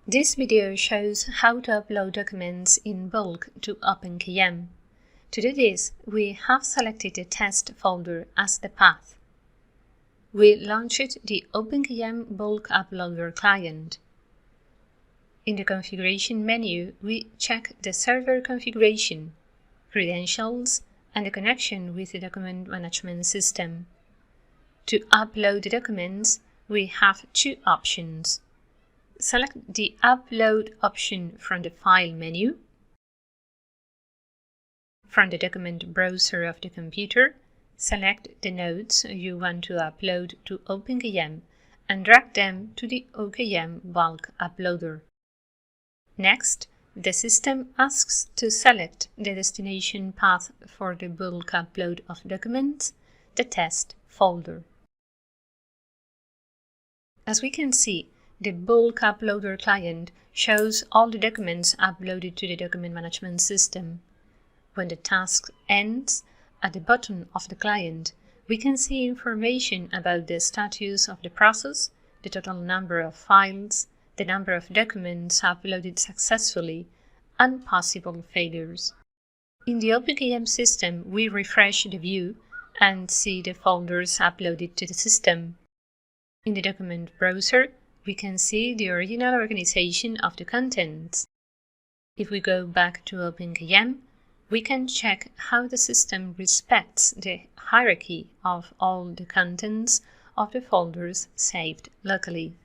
This video shows how to upload documents in bulk to OpenKM. To do this, we have selected the test folder as the path. We launched the OpenKM bulk uploader client. In the configuration menu, we check the server configuration, credentials, and the connection with the document management system. To upload the documents, we have two options. Select the Upload option from the File menu. From the document browser of the computer, select the notes you want to upload to OpenKM and drag them to the OKM bulk uploader. Next, the system asks to select the destination path for the bulk upload of documents, the test folder. As we can see, the bulk uploader client shows all the documents uploaded to the document management system. When the task ends, at the bottom of the client, we can see information about the status of the process, the total number of files, the number of documents uploaded successfully, and possible failures. In the OpenKM system, we refresh the view and see the folders uploaded to the system. In the document browser, we can see the original organization of the contents. If we go back to OpenKM, we can check how the system respects the hierarchy of all the contents of the folders saved locally.